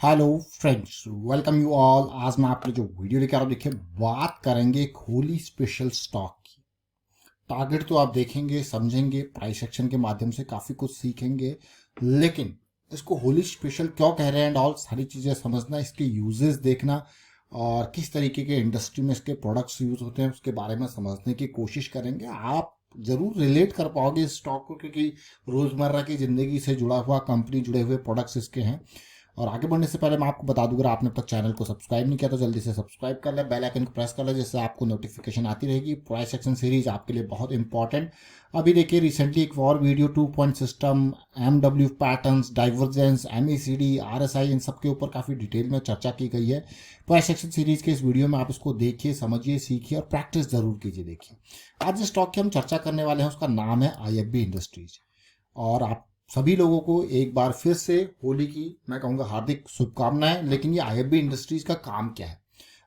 Hello friends, welcome you all. आज मैं आपके जो वीडियो लेकर आ रहा हूँ, देखिए बात करेंगे एक होली स्पेशल स्टॉक की। टारगेट तो आप देखेंगे, समझेंगे, प्राइस सेक्शन के माध्यम से काफ़ी कुछ सीखेंगे, लेकिन इसको होली स्पेशल क्यों कह रहे हैं एंड ऑल सारी चीज़ें समझना, इसके यूजेस देखना और किस तरीके के इंडस्ट्री में इसके प्रोडक्ट्स यूज होते हैं उसके बारे में समझने की कोशिश करेंगे। आप जरूर रिलेट कर पाओगे इस स्टॉक को, क्योंकि रोज़मर्रा की ज़िंदगी से जुड़ा हुआ कंपनी, जुड़े हुए प्रोडक्ट्स इसके हैं। और आगे बढ़ने से पहले मैं आपको बता दूं, अगर आपने अब तक चैनल को सब्सक्राइब नहीं किया तो जल्दी से सब्सक्राइब कर ले, बेल आइकन को प्रेस कर ले, जिससे आपको नोटिफिकेशन आती रहेगी। प्राइस सेक्शन सीरीज आपके लिए बहुत इंपॉर्टेंट। अभी देखिए रिसेंटली एक और video 2 point system, MW patterns, divergence, MECD, RSI, इन सब के ऊपर काफ़ी डिटेल में चर्चा की गई है। प्राइस सेक्शन सीरीज के इस वीडियो में आप इसको देखिए, समझिए, सीखिए और प्रैक्टिस जरूर कीजिए। देखिए आज जिस स्टॉक की हम चर्चा करने वाले हैं उसका नाम है आईएफबी इंडस्ट्रीज। और आप सभी लोगों को एक बार फिर से होली की मैं कहूँगा हार्दिक शुभकामनाएं। लेकिन ये आईएफबी इंडस्ट्रीज का काम क्या है?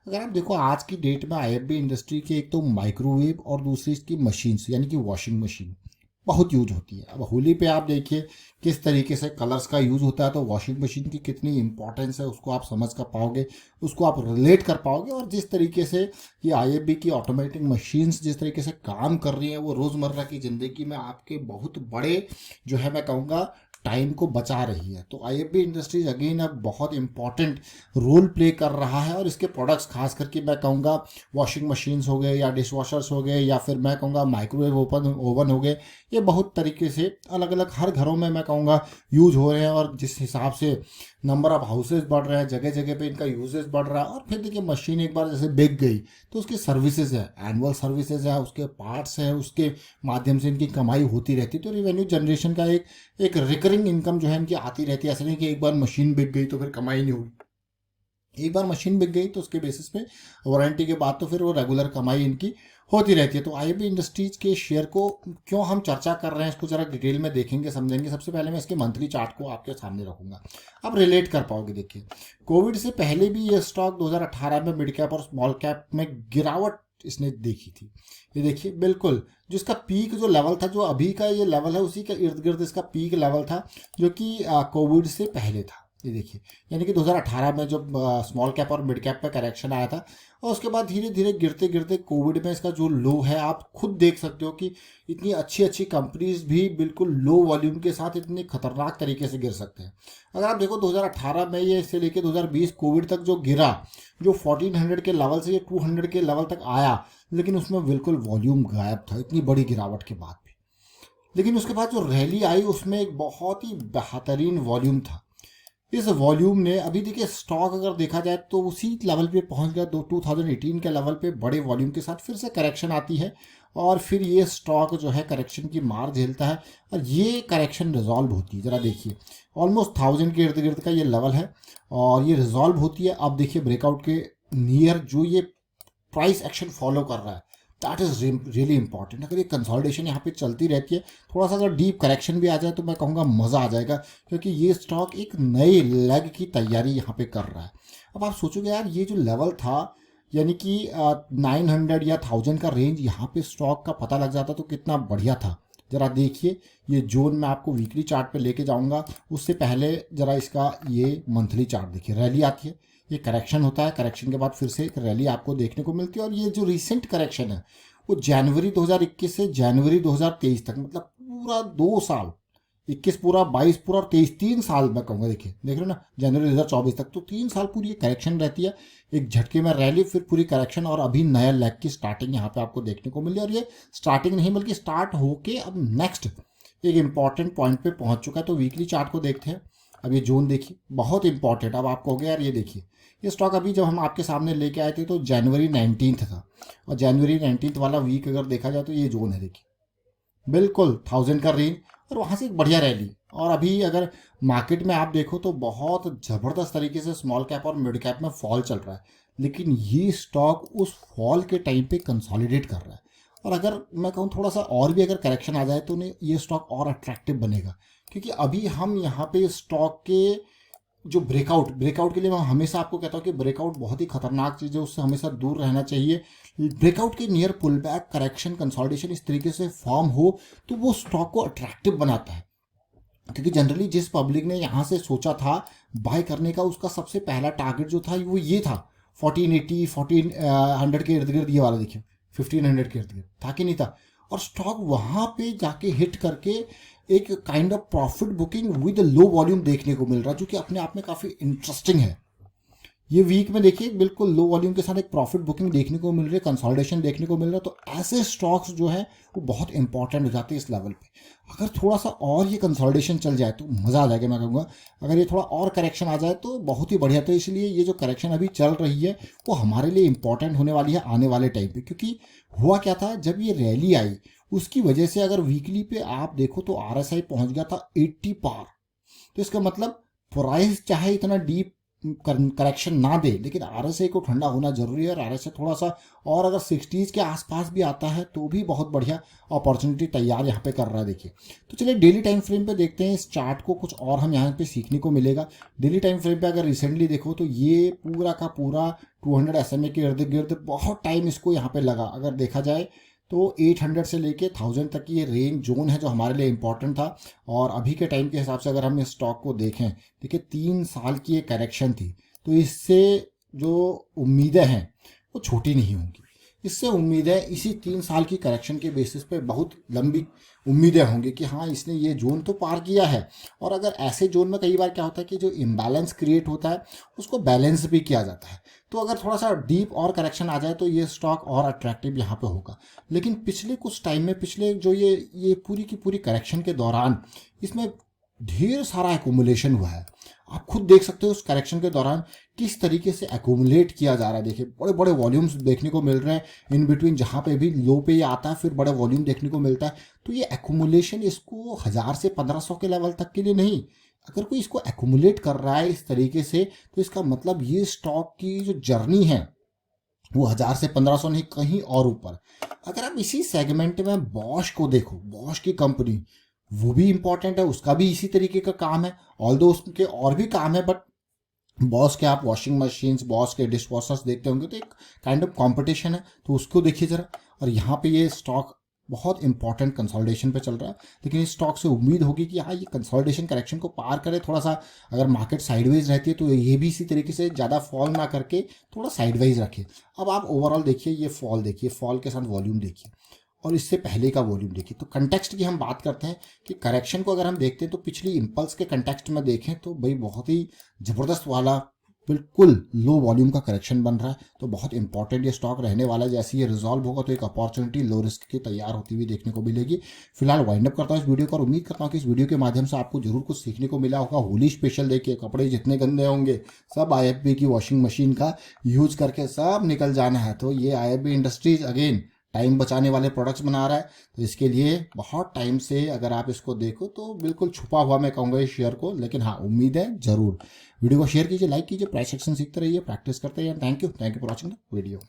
अगर आप देखो आज की डेट में आईएफबी इंडस्ट्री के एक तो माइक्रोवेव और दूसरी इसकी मशीन्स यानी कि वॉशिंग मशीन बहुत यूज होती है। अब होली पे आप देखिए किस तरीके से कलर्स का यूज होता है, तो वॉशिंग मशीन की कितनी इंपॉर्टेंस है उसको आप समझ कर पाओगे, उसको आप रिलेट कर पाओगे। और जिस तरीके से ये आईएफबी की ऑटोमेटिक मशीन्स जिस तरीके से काम कर रही हैं, वो रोज़मर्रा की ज़िंदगी में आपके बहुत बड़े जो है मैं कहूँगा टाइम को बचा रही है। तो आईएफबी इंडस्ट्रीज अगेन अब बहुत इंपॉर्टेंट रोल प्ले कर रहा है। और इसके प्रोडक्ट्स खास करके मैं कहूँगा वॉशिंग मशीन्स हो गए या डिश वॉशर्स हो गए या फिर मैं कहूँगा माइक्रोवेव ओवन हो गए, ये बहुत तरीके से अलग अलग हर घरों में मैं कहूँगा यूज हो रहे हैं। और जिस हिसाब से नंबर ऑफ हाउसेज बढ़ रहे हैं, जगह जगह पे इनका यूजेस बढ़ रहा है। और फिर देखिए मशीन एक बार जैसे बिक गई तो उसकी सर्विसेज है, एनुअल सर्विसेज है, उसके पार्ट्स हैं, उसके माध्यम से इनकी कमाई होती रहती है। तो रेवेन्यू जनरेशन का एक रिकरिंग इनकम जो है इनकी आती रहती है। ऐसा नहीं कि एक बार मशीन बिक गई तो फिर कमाई नहीं होगी। एक बार मशीन बिक गई तो उसके बेसिस पे वारंटी के बाद तो फिर वो रेगुलर कमाई इनकी होती रहती है। तो आईएफबी इंडस्ट्रीज के शेयर को क्यों हम चर्चा कर रहे हैं, इसको जरा डिटेल में देखेंगे, समझेंगे। सबसे पहले मैं इसके मंथली चार्ट को आपके सामने रखूंगा, आप रिलेट कर पाओगे। देखिए कोविड से पहले भी ये स्टॉक 2018 में मिड कैप और स्मॉल कैप में गिरावट इसने देखी थी। ये देखिए बिल्कुल जो इसका पीक जो लेवल था, जो अभी का ये लेवल है, उसी के इर्द गिर्द इसका पीक लेवल था जो कि कोविड से पहले था। ये देखिए यानी कि 2018 में जब स्मॉल कैप और मिड कैप पे करेक्शन आया था, और उसके बाद धीरे धीरे गिरते गिरते कोविड में इसका जो लो है, आप खुद देख सकते हो कि इतनी अच्छी अच्छी कंपनीज भी बिल्कुल लो वॉल्यूम के साथ इतने खतरनाक तरीके से गिर सकते हैं। अगर आप देखो 2018 में ये इससे लेके 2020 कोविड तक जो गिरा, जो 1400 के लेवल से ये 200 के लेवल तक आया, लेकिन उसमें बिल्कुल वॉल्यूम गायब था इतनी बड़ी गिरावट के बाद भी। लेकिन उसके बाद जो रैली आई उसमें एक बहुत ही बेहतरीन वॉल्यूम था। इस वॉल्यूम ने अभी देखिए स्टॉक अगर देखा जाए तो उसी लेवल पे पहुंच गया, 2018 के लेवल पे बड़े वॉल्यूम के साथ फिर से करेक्शन आती है। और फिर ये स्टॉक जो है करेक्शन की मार झेलता है और ये करेक्शन रिजॉल्व होती है। ज़रा देखिए ऑलमोस्ट 1000 के इर्द गिर्द का ये लेवल है और ये रिजॉल्व होती है। अब देखिए ब्रेकआउट के नियर जो ये प्राइस एक्शन फॉलो कर रहा है, दैट इज़ रियली इंपॉर्टेंट। अगर ये कंसोलिडेशन यहाँ पे चलती रहती है, थोड़ा सा अगर डीप करेक्शन भी आ जाए तो मैं कहूँगा मज़ा आ जाएगा, क्योंकि ये स्टॉक एक नए लेग की तैयारी यहाँ पे कर रहा है। अब आप सोचोगे यार ये जो लेवल था यानी कि 900 या 1000 का रेंज यहाँ पे स्टॉक का पता लग जाता तो कितना बढ़िया था। ज़रा देखिए ये जोन मैं आपको वीकली चार्ट पे लेके जाऊंगा, उससे पहले ज़रा इसका ये मंथली चार्ट देखिए। रैली आती है, ये करेक्शन होता है, करेक्शन के बाद फिर से एक रैली आपको देखने को मिलती है। और ये जो रिसेंट करेक्शन है वो जनवरी 2021 से जनवरी 2023 तक, मतलब पूरा 2 साल, 21 पूरा, 22 पूरा और 23, 3 साल मैं कहूँगा। देखिए देख रहे हो ना, जनवरी 2024 तक, तो 3 साल पूरी ये करेक्शन रहती है। एक झटके में रैली, फिर पूरी करेक्शन, और अभी नया लेग की स्टार्टिंग यहाँ पे आपको देखने को मिली। और ये स्टार्टिंग नहीं बल्कि स्टार्ट होके अब नेक्स्ट एक इंपॉर्टेंट पॉइंट पे पहुंच चुका है। तो वीकली चार्ट को देखते हैं। अब ये जोन देखिए बहुत इंपॉर्टेंट। अब आप कहोगे यार ये देखिए ये स्टॉक अभी जब हम आपके सामने लेके आए थे तो जनवरी 19 था, और जनवरी 19 वाला वीक अगर देखा जाए तो ये जोन है देखिए बिल्कुल 1000 का रेंज, और वहाँ से एक बढ़िया रैली। और अभी अगर मार्केट में आप देखो तो बहुत ज़बरदस्त तरीके से स्मॉल कैप और मिड कैप में फॉल चल रहा है, लेकिन ये स्टॉक उस फॉल के टाइम पे कंसोलिडेट कर रहा है। और अगर मैं कहूँ थोड़ा सा और भी अगर करेक्शन आ जाए तो उन्हें ये स्टॉक और अट्रैक्टिव बनेगा, क्योंकि अभी हम यहाँ पे स्टॉक के जो ब्रेकआउट के लिए मैं हमेशा आपको कहता हूँ कि ब्रेकआउट बहुत ही खतरनाक चीज़ है, उससे हमेशा दूर रहना चाहिए। ब्रेकआउट के near pull back, correction, consolidation इस तरीके से फॉर्म हो तो वो स्टॉक को अट्रैक्टिव बनाता है। क्योंकि जनरली जिस पब्लिक ने यहाँ से सोचा था बाय करने का, उसका सबसे पहला टारगेट जो था वो ये था 1480 1400 के इर्द गिर्द, ये वाला देखिए 1500 के इर्द गिर्द था कि नहीं था। और स्टॉक वहाँ पे जाके हिट करके एक kind of profit booking with low volume देखने को मिल रहा है, जो कि अपने आप में काफ़ी इंटरेस्टिंग है। ये वीक में देखिए बिल्कुल लो वॉल्यूम के साथ एक प्रॉफिट बुकिंग देखने को मिल रही है, कंसोलिडेशन देखने को मिल रहा है। तो ऐसे स्टॉक्स जो है वो बहुत इंपॉर्टेंट हो जाते हैं इस लेवल पे। अगर थोड़ा सा और ये कंसोलिडेशन चल जाए तो मज़ा आ जाएगा, मैं कहूँगा। अगर ये थोड़ा और करेक्शन आ जाए तो बहुत ही बढ़िया। तो इसलिए ये जो करेक्शन अभी चल रही है वो हमारे लिए इंपॉर्टेंट होने वाली है आने वाले टाइम पे। क्योंकि हुआ क्या था, जब ये रैली आई उसकी वजह से अगर वीकली पे आप देखो तो RSI पहुंच गया था 80 पार। तो इसका मतलब प्राइस चाहे इतना डीप करेक्शन ना दे, लेकिन RSI को ठंडा होना जरूरी है। और RSI थोड़ा सा और अगर 60s के आसपास भी आता है तो भी बहुत बढ़िया अपॉर्चुनिटी तैयार यहाँ पे कर रहा है। देखिए तो चलिए डेली टाइम फ्रेम पे देखते हैं इस चार्ट को, कुछ और हम यहाँ पे सीखने को मिलेगा। डेली टाइम फ्रेम पे अगर रिसेंटली देखो तो ये पूरा का पूरा 200 SMA के इर्द गिर्द बहुत टाइम इसको यहाँ पे लगा। अगर देखा जाए तो 800 से लेके 1000 तक की ये रेंज जोन है जो हमारे लिए इंपॉर्टेंट था। और अभी के टाइम के हिसाब से अगर हम इस स्टॉक को देखें, देखिए 3 साल की ये करेक्शन थी, तो इससे जो उम्मीदें हैं वो छोटी नहीं होंगी। इससे उम्मीद है इसी 3 साल की करेक्शन के बेसिस पे बहुत लंबी उम्मीदें होंगी कि हाँ इसने ये जोन तो पार किया है। और अगर ऐसे जोन में कई बार क्या होता है कि जो इम्बैलेंस क्रिएट होता है उसको बैलेंस भी किया जाता है। तो अगर थोड़ा सा डीप और करेक्शन आ जाए तो ये स्टॉक और अट्रैक्टिव यहाँ पे होगा। लेकिन पिछले कुछ टाइम में, पिछले जो ये पूरी की पूरी करेक्शन के दौरान इसमें ढेर सारा एकुमुलेशन हुआ है। आप खुद देख सकते हो उस करेक्शन के दौरान किस तरीके से एकुमुलेट किया जा रहा है। देखिए बड़े बड़े वॉल्यूम्स देखने को मिल रहे हैं इन बिटवीन, जहाँ पे भी लो पे ये आता है फिर बड़ा वॉल्यूम देखने को मिलता है। तो ये एकुमुलेशन इसको 1000 से 1500 के लेवल तक के लिए नहीं, अगर कोई इसको एकुमुलेट कर रहा है इस तरीके से तो इसका मतलब ये स्टॉक की जो जर्नी है वो 1000 से 1500 नहीं, कहीं और ऊपर। अगर आप इसी सेगमेंट में बॉश को देखो, बॉश की कंपनी वो भी इंपॉर्टेंट है, उसका भी इसी तरीके का काम है। ऑल्दो उसके और भी काम है, बट बॉस के आप वॉशिंग मशीन्स, बॉस के डिश वॉशर्स देखते होंगे तो एक काइंड ऑफ कंपटीशन है, तो उसको देखिए जरा। और यहाँ पे ये स्टॉक बहुत इंपॉर्टेंट कंसोलिडेशन पे चल रहा है। लेकिन इस स्टॉक से उम्मीद होगी कि हाँ ये कंसोलिडेशन करेक्शन को पार करे, थोड़ा सा अगर मार्केट साइडवेज रहती है तो ये भी इसी तरीके से ज़्यादा फॉल ना करके थोड़ा साइडवेज रखे। अब आप ओवरऑल देखिए, ये फॉल देखिए, फॉल के साथ वॉल्यूम देखिए और इससे पहले का वॉल्यूम देखिए। तो कंटेक्स्ट की हम बात करते हैं कि करेक्शन को अगर हम देखते हैं तो पिछली इंपल्स के कंटेक्स्ट में देखें तो भाई बहुत ही ज़बरदस्त वाला बिल्कुल लो वॉल्यूम का करेक्शन बन रहा है। तो बहुत इंपॉर्टेंट ये स्टॉक रहने वाला है। जैसे ये रिजॉल्व होगा तो एक अपॉर्चुनिटी लो रिस्क की तैयार होती हुई देखने को मिलेगी। फिलहाल वाइंड अप करता हूँ इस वीडियो को और उम्मीद करता हूँ कि इस वीडियो के माध्यम से आपको जरूर कुछ सीखने को मिला होगा। होली स्पेशल देखिए, कपड़े जितने गंदे होंगे सब IFB की वॉशिंग मशीन का यूज करके सब निकल जाना है। तो ये IFB इंडस्ट्रीज अगेन टाइम बचाने वाले प्रोडक्ट्स बना रहा है। तो इसके लिए बहुत टाइम से अगर आप इसको देखो तो बिल्कुल छुपा हुआ मैं कहूँगा इस शेयर को, लेकिन हाँ उम्मीद है जरूर। वीडियो को शेयर कीजिए, लाइक कीजिए, प्राइस एक्शन सीखते रहिए, प्रैक्टिस करते रहिए। Thank you for watching the video.